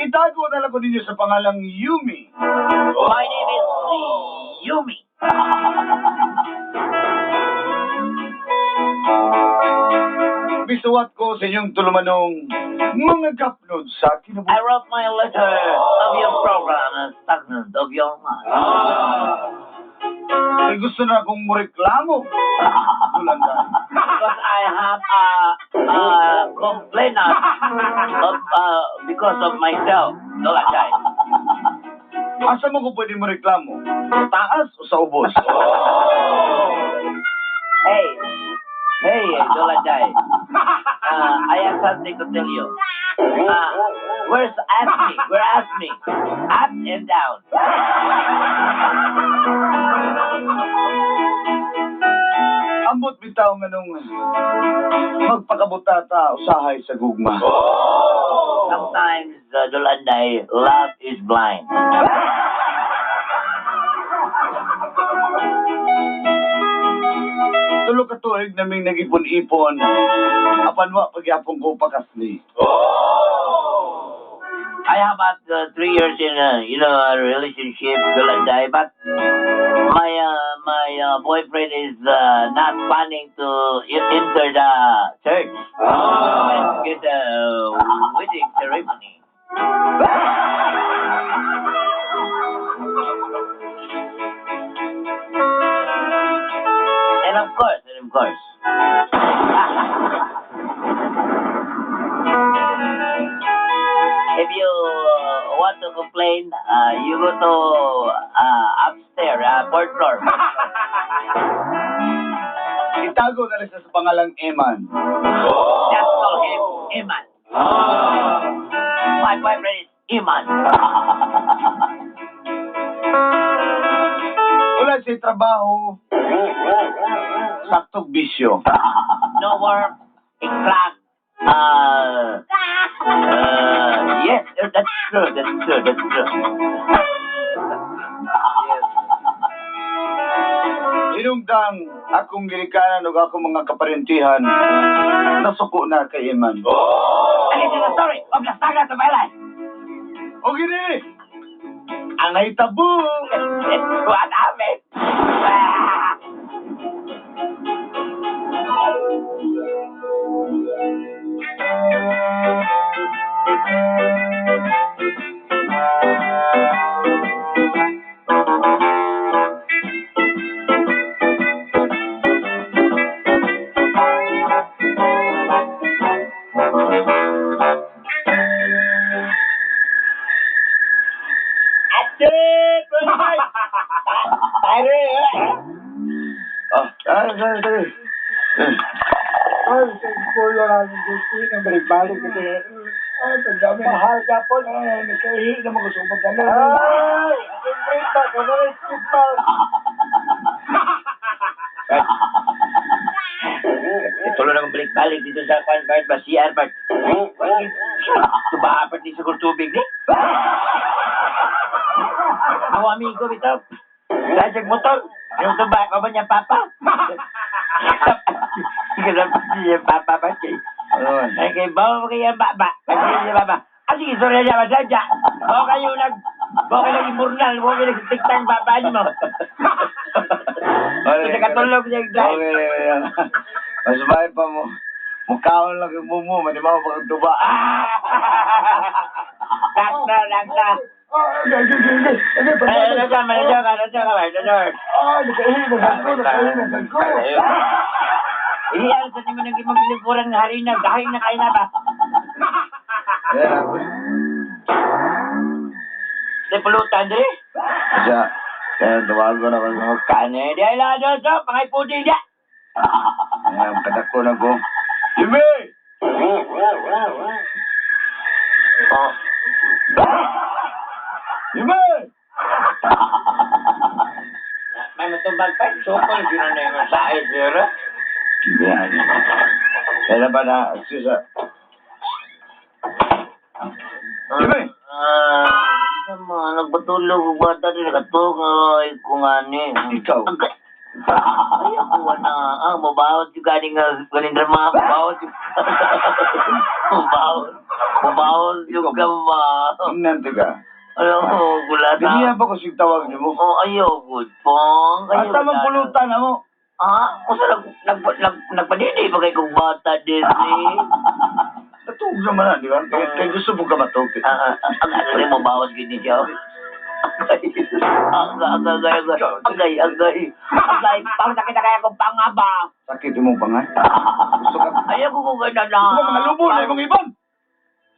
Itago na lang ko ninyo sa pangalang Yumi. My name is Yumi. Bisuwat ko sa inyong tulumanong mga kapnod sa I kinabuhi. wrote my letter of your program and stagnant of your mind. Ay gusto na akong mureklamo. Tulanda. Because I have a complainant of, because of myself. Dolacay. Asa mo ko pwede mureklamo? Sa taas o sa ubos? Hey, Dolacay. I have something to tell you. Where's Asmi? Where Asmi? Up and down. Ambot bitaw nga nung magpakabutata usahay sa gugma. Sometimes, Dolanday, love is blind. Tulo ka tuig naming nag-ipon-ipon. Apan wa pagyapon ko pakasli. I have about 3 years in a relationship, Dolanday, but my boyfriend is not planning to enter the church and get a wedding ceremony. And of course. If you want to complain, you go to upstairs, fourth floor. Itago na lang siya sa pangalang Eman. Just call him Iman. My boyfriend is Iman. Wala siya trabaho. Saktog bisyo. No work, crack. Yes, that's true. Hinungdang akong girikanan ug akong mga kaparentihan nasuko na kay Eman. That is the story of the saga of my life. O gini! Ang ay tabu! What happened? Dali. Ay, sa kulo namin gusto yung balik-balik kasi pagdami. Mahal ka po, nagkahihi na mga sumag ka na. Ay, ang break pa, kamarin skip pa. Tuloy na balik-balik dito sa Part ba, CR Part. Tuba Part ni siguro tubig ni. Ako amigo bitaw. Sajag motor. Yung tuba ko ba niya papa? Sige na niya papa ba kay. Ay kay bawa mo kaya baba. Kasi niya baba. Sige, sorry niya masadya. Bawa kayo nag imurnal. Bawa kayo nagtiktang baba niyo mo. Kasi katulog niya yung drive. Okay. Mas bahay pa mo. Mukhaon lang yung mumu. Mani mo pagtuba. Lakta. Nakahinan ko. Iyan sa naman naging maglikuran ng hari na dahil na kayo na ba? Ayan. Di pulutan, di? Siya. Kaya tuwago na ako. Kane, di ay lado sa pangay puti niya. Ayan, kadako na ko. Jimmy! Oh. Jimmy! May matubag pa, sukol, sino na yung masahid, zero? Yan. Kaya ba na, Susa? Jimmy! Nagpatulog ko bata rin nakatog ay kung ani. Ikaw? Ay ako na. Mabawat yung ganing drama. Mabawat yung mabawat yung gama. Nante ka. Alam mo, gula na. Diniya ba ko sing tawag niyo mo? Oh, ayaw, good pong. Asa magpulutan na mo? Kusa nagpadidi ba kayo kung bata din eh? Natug naman na, di ba? Kaya gusto mo ka matug. Ang ano rin mo bawat gini siya. Agay. Pang nakita kaya kong pangaba. Sakit mo pa nga. Gusto ka? Ayaw ko kung ganda na. Gusto ka mga lubo na ibang ibon?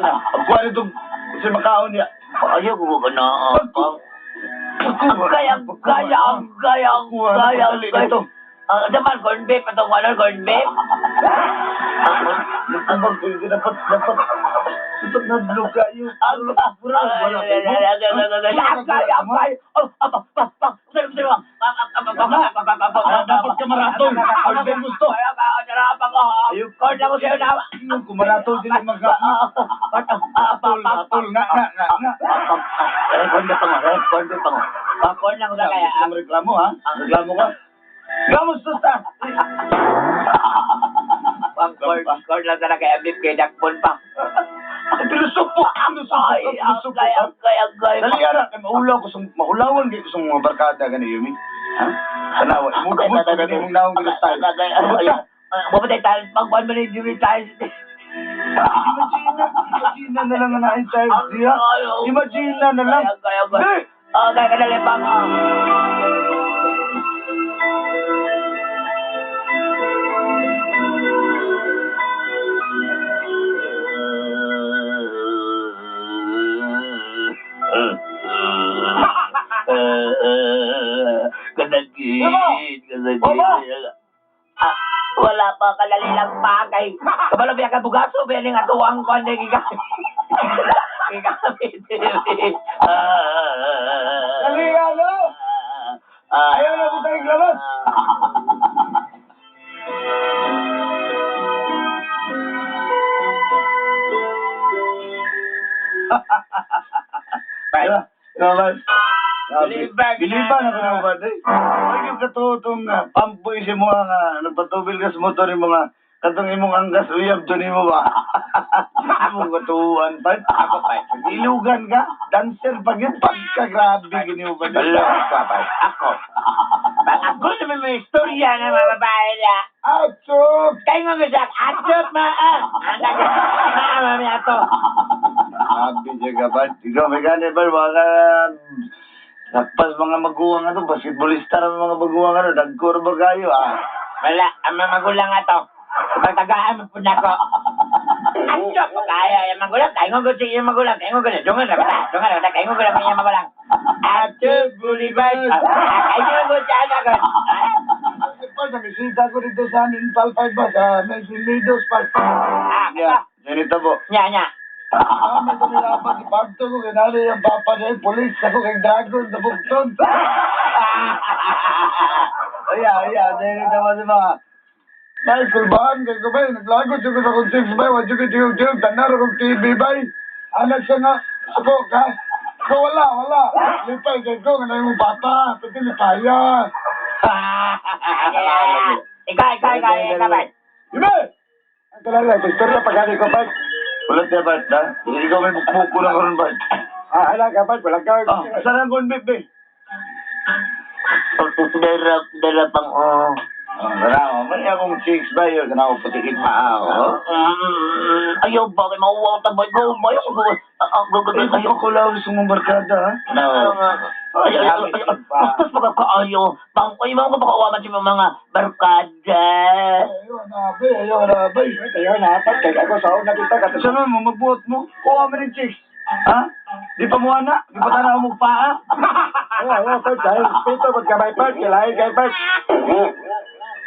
Ang kuha nito, kasi makaon niya. Ayaw ko kung ganda. Agay. Daman, corn beef. Itong ano, corn beef? Nagtambag ko yun. Dapat na-blue ka yun. Dapat ka maratol. Corn beef gusto. Ayun, corn lang ko sa'yo na. Yung kumaratol din yung mga... Atol nga. Corn beef pa nga. Corn lang ko sa kaya. Ang reklamo ha? Reklamo ka? Gamos to sa! Corn lang talaga kaya beef kay Dakpon pa. Tilusok po! Ay, agay. Dali ara, maulaw ko maulawan kayo sa mga barkada gani Yumi. Ha? Sanawa, imong gani mong naong gani style. Mamatay tayo, pagbuwan mo na yung duty tayo. Imagine na lang na style siya. Imagine na lang. Agay. Agay ka na lepang. Kadagit. Wala pa kalalilang bagay. Kabalo biya ka bugaso, biya nga tuwang ko hindi gigamit. Dali ano? Ayaw na po tayong labas. Diba? Naman. Biliban ako na ba? Ay, yung katutong pampoy si mo nga, nagpatubil ka sa motor yung mga katong imong anggas uyab doon mo ba? Among katuan pa. Ako pa. Ilugan ka. Dancer pag yun. Pagka-grabe gini mo ba? Ako naman may istorya na mga babae na. Atsop! Kayo nga masak, atop mami ato. Sabi siya ka ba? Ikaw, may ganit ba? Mga nakpas mga maguwang ano, basketballista na mga maguwang ano, nagkuro ba kayo Wala, ang mga magulang ato. Pagtagaan mo po na ko. Atop, kaya yung magulang. Kayo nga gusto yung magulang. Kayo nga gusto. Dungan na ba? Kayo nga gusto yung magulang. Atop, bulibay. Kayo nga gusto agad. Namisita ko dito sa amin, Palpay ba? Sa Mesinidos, Palpay. Ganito po. Nya. May tumilapan si Pagto ko, kinali yung papa niya, yung polis, ako kay Dragon, sa bugtod. Dahil naman si mga, may kulbahan, kay ko bay, naglagot yung sa kong 6 bay, wadyo kay tiyog, tanar akong TV bay. Anak siya nga, suko ka. Ako wala. Lipay kay ko, nga na yung papa, pati lipaya. Ikaw, ba? Diba? Ang talaga, istorya pagkali ko, Bart. Ulat niya, Bart, ha? Ikaw may bukbuko na karoon, Bart. Alaga, Bart, walang gawin. Saan ang gunbit, be? Darap ang Tanawa, mali akong chicks ba yun? Tanawa, putikit maaw. Ayaw ba kayo mauwaw tabay ko? Ayaw ko. Ay, Ayaw ko lang sa mga barkada, ha? Tapos magkakaayo. Ay, mga kapakawaman sa mga barkada. Ayaw na, bay. Ayaw na, apat. Kaya ako sa una kita. Saan mo, magbuot mo? Kuha mo rin chicks. Ha? Di pa mo anak? Di pa tanaw mo pa, ha? Ayaw, Pat. Dahil pito, magkamay, Pat. Kailangan kay Pat.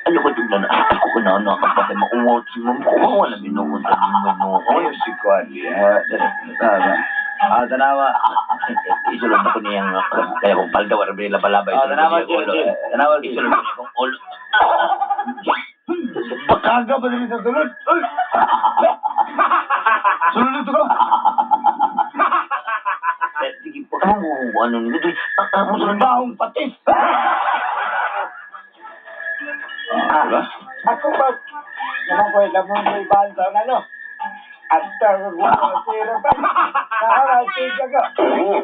Ayaw ko tignan. Ako na, kapag makuwaw si mama. Kumawa na binuot sa binuot. Ay, si Kwali, ha? Tama. Tanawa. Isulod na ko niyang kaya kong palda wala ba labalabay. Tanawa, tanawa. Isulod ko niya kong ulo. Pagkaga ba din sa sunod? Ay! Sunod ito ka! Sige po. Ano nito? Musulong bahong patis! Diba? Ako ba? Naman ko ibang sa ano? After zero pa. Nakarating ka.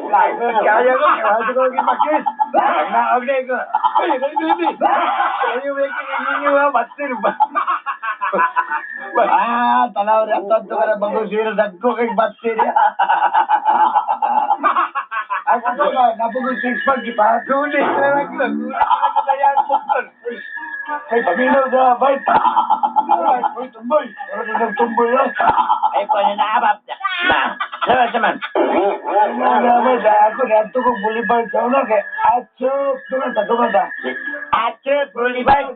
Lagot kaya ko. Kaya ko gimakis. Naog na ko. Ay, baby. Kayo may kininiwa. Master ba? Tanaw rin. Ang tonto ka na bago zero. Nagko kay batsir. Ako ba? Napagod 6 pag ipatuloy. Kulit na yan. May paminaw sa bait. Ay, tumboy. Ano nang tumboy yan? Ay po na naabap. Naman. Ako na ito kong bulibag sa una kay Achop. Tumata. Achop, Boulevard.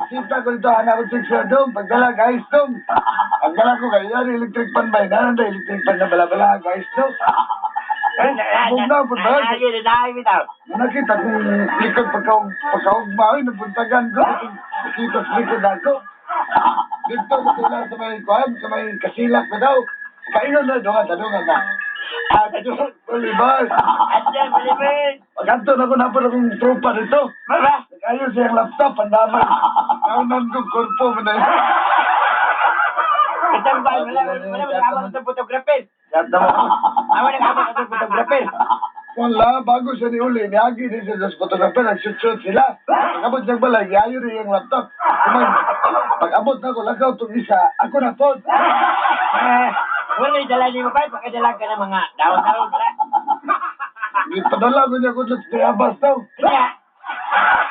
Sita ko ito, anak ko sa doon. Pagdala, guys, doon. Pagdala ko kayo, electric pan ba? Nanda, electric pan na bala-bala, guys, doon. Nakita ko likod pagkaugmawi, napuntagan ko. Nakita sa likod ako. Dito, natula sa may kuhan, sa may kasilak na daw. Kaingon na, dungan na. Achop, Boulevard. Achop, Boulevard. Pagkanto na ko na pala kong tropa dito. Ayos yung laptop, ang damay. Naunan kong korpo mo na yun. Itang ba? Wala sa photographer. Kata mo. Wala sa photographer. Wala, bago siya ni Uli, niagi din siya sa photographer, nag-shoot sila. Pag-abot niyang balay, yayo rin yung laptop. Pag-abot na ko, lagaw itong isa, ako na po. Wala yung dala niyo pa, pagkadala ka ng mga daon-daon. Ipadala ko niya kung sa abas daw. Kaya,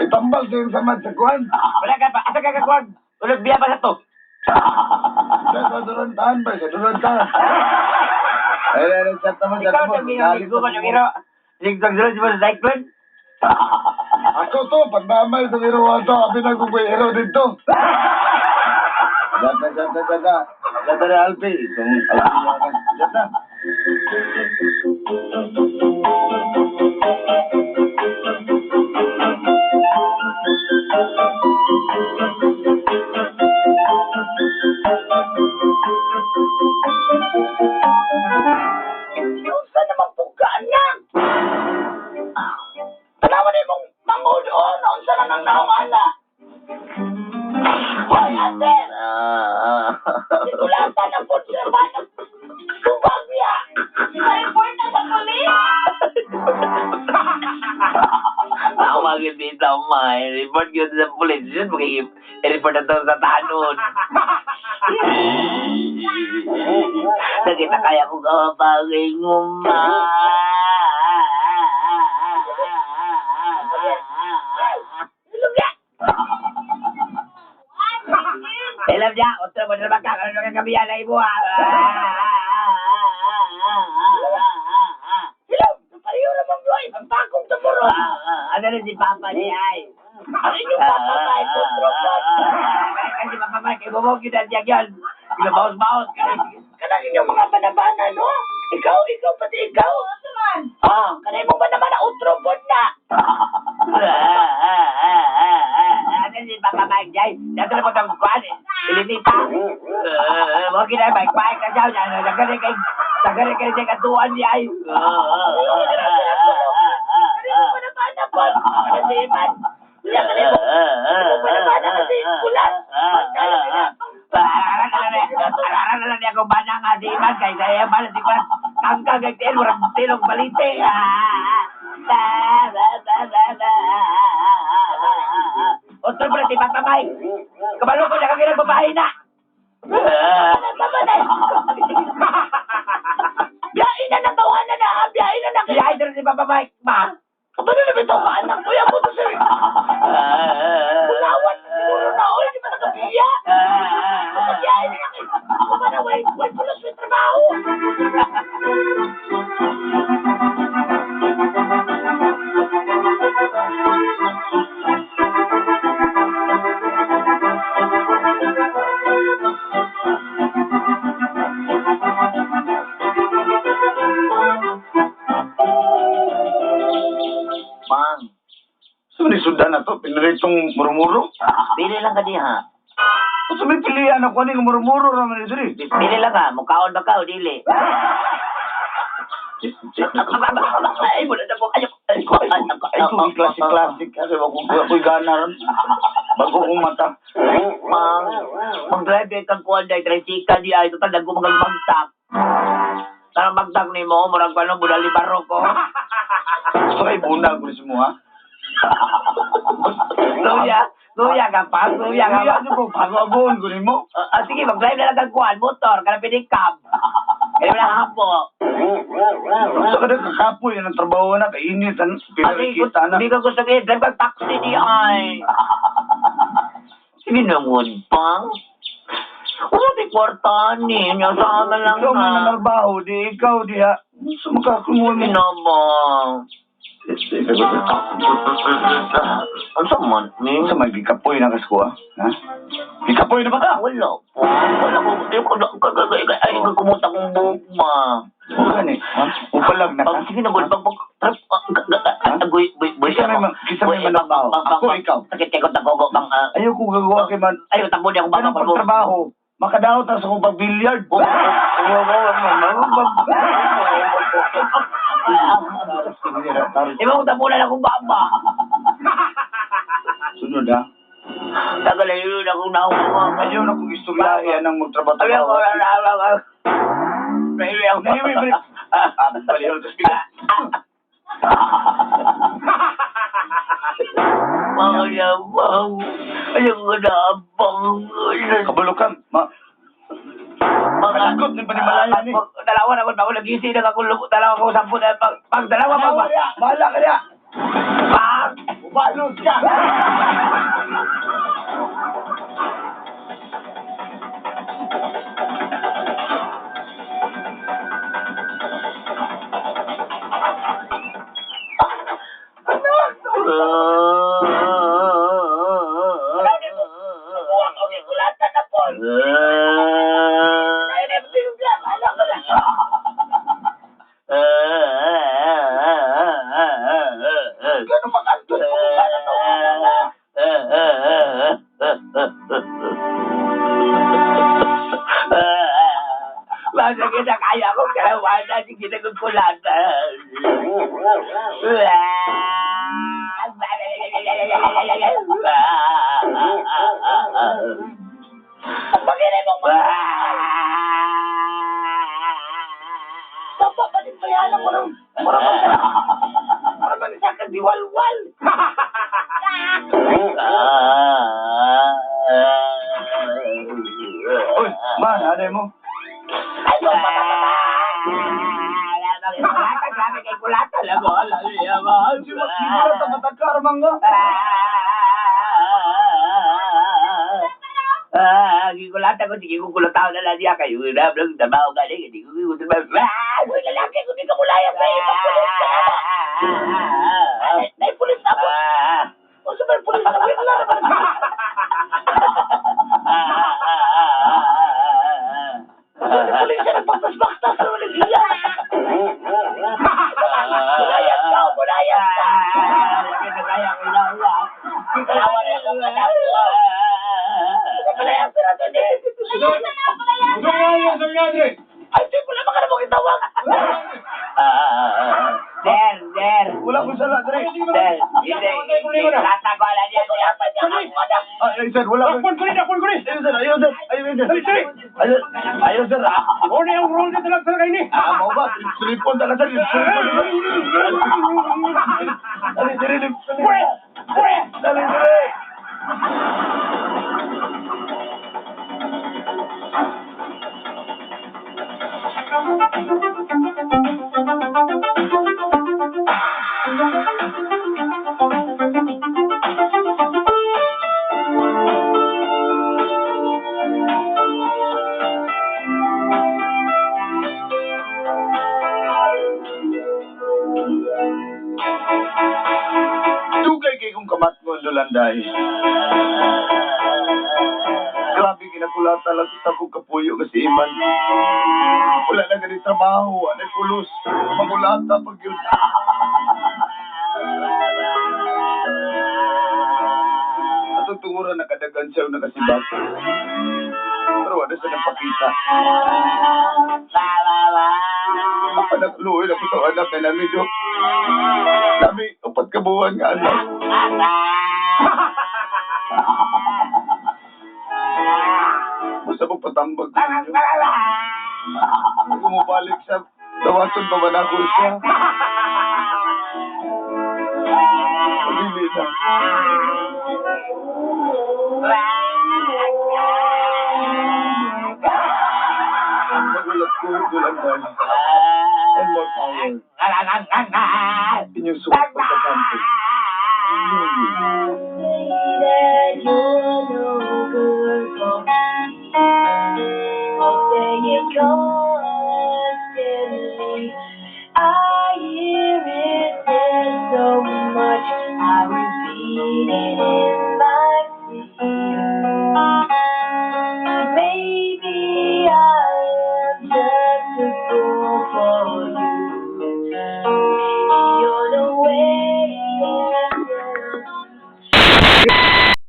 Itambal siya yung samad sa kuhan. wala ka pa. Asa ka kakuwag? Ulog biya pa sa to. Sa durantahan ba? Sa durantahan. Ay, chat naman, chat Ikaw mo. sabihin ang gubat yung hero. Ligtag-zulod mo sa cyclone. Ako to, pag naamay sa iruwa to, abi na kong hero dito. Jata. Jata na Alpi. Jata. Yung saan naman pugaan niya? Tanawan din mong manguloon. Ang saan nang naungala? Hoy, ate! Itulatan ng putserba ng subagya. I-report na sa polis. Ako mag-ibita ako report yun sa polis. Yun, mag-report na ito sa tanod. Sakit na kaya ko kapagay nguma. Alam niya, otro mo na magkakaroon ng kagabihan na ibo. Hello, pareho namang doy. Ang takong tumuro. Ano rin si Papa niya ay? Ang inyong Papa ba ay putrokot? Kasi Papa ba, kay bumog yun ang yan. Pinabaos-baos ka. Kanang inyong mga banabana, no? Ikaw, pati ikaw. Kanang mong banaban na utrobot na. Ano si Papa Mike Jay? Dato na po itong kwan eh. Ilinita. Huwag kita bike-bike na siya. Nagkari kayo sa katuan niya ay. Kanina mo na ba na po? Ano si Iman? Kanina mo na ba na kasi kulat? Araran na lang niya kung ba na nga si Iman. Kaya sa'yo ba na si Kulat? Kangkang agtiin, warang tilong balite. Pero pala si Papa Mike. Kabalo ko na kami nagbabahay na. Biyain na ng tawanan na, ha? Biyain na ng... Biyahe na rin si Papa Mike, ma. Kapag na naman ito, anak ko yan mo to sir. Kulawat, siguro na, oy, di ba nakabiya? Biyain na lang. Ako ba na, wait ko lang sa trabaho. Mang, So, sundan na to, pinaritong murmuro. pili lang ka diha. So, may pilihan ako ni murmuro naman ito rin. Pili lang ka, mukhaon ba ka o dili? Ay, wala na po. Ayok. Ay, kung classic. Kasi ako'y gana ron. Bago kong mata. Mang, mag-drive kang kuwan dahil tricycle di ay ito talag ko magtag. Tarang magtag ni mo, murag pa nung budali baro ko. So, ay bunag ko mo, ha? Luya ka pa, luya ka pa. Ano po, bago-agoon ko ni mo. Sige, mag-drive na lang kang kuwan, motor, kana pinikab. Kaya wala hampo. So, kada kakapoy, yan ang trabaho na, kainit, pinarikita na. Hindi ka gusto kayo, drive kang taxi di ay. Sige na mo, pang. Di kwartahan eh, niya sa amin lang Ikaw may na. nanarbaho, di ikaw, di ha. So, makakumuha mo. Pinabang. Ano sa man? Sa may gikapoy na kasko, ha? Gikapoy na ba ka? Wala po. Wala ko. Ay, kumuta kong buhok, ma. Bukan eh. Upalag na ka. Sige na, boy. Kisa may manarbaho. Ako, ikaw. Sakit kayo tagogo. Ayaw ko gagawa kay man. Ayaw, takbo niya akong Anong pagtrabaho? Makadaot na sa kong pag-billiard. Iba ko tapunan akong baba. Sunod, ha? Tagalay yun akong nakuha. Ayaw na kong istoryahan ng magtrabaho. Ayaw ko na nakuha. Ayaw ko. Baliw, tapos bigla. Mga yabang. Ayaw ko na abang. Kabulukan. Makagot din pa ni Malaya ni. Dalawa na ako nag-isi na ako. Dalawa ko 10 na. Pag dalawa pa ba? Bahala ka niya. Pag! Ubalot ka. Kulatan na po. Ay, na yung vlog. Alam ko na. Gano'ng makantos mo kung paano ito? Masa kita kaya ko kalawanan si kinagugulatan. Ang pagirin mong Papa, ba't payalan mo nung Maraman sa kadiwalwal. Uy, man, ano mo? Ay, mo Sabi kay kulatan lang ko. Si Makikita sa matakarmang nga. Gikulatan ko, sige kukulataw na lang niya kayo. Nablang trabaho ka rin, hindi ko trabaho. Uy, lalaki, kung di ka mulaya sa iyo, pulis ka na ba? Ay, pulis na po. O, sa may pulis na bigla naman. Pulis ka nagpapasbaktas na walang iya. Mulayas ka, mulayas ka. Kalawan na ako ka na. Mulayas ka na to, di. Ay, di mo naman ka na mong itawag. Der. Wala ko sala, Dre. Hindi. Tatagalan niya. Ay, sir, wala ko. Ayaw, sir. Ayaw, sir. Mau ba? Silipon talaga, sir. Dali, Dre. Dolanday. Grabe kinakulata lang sa kong kapuyo kasi iman. Wala na ganit trabaho, anay pulos. Magulata pag yun. Atong tunguran nakadagan siya nakasibat. Pero wala siya nagpakita. Panagluoy na po sa anak na namin, Dok. Sabi, 4 kabuwan nga anak. Basta mo patambag ko ninyo. Kung mabalik siya, tawason pa ba na ako siya? Pagili na. Magulat ko, Dolanday. And more power. Inyong suwat pagkakampi. You're no good for me. Oh, there you go.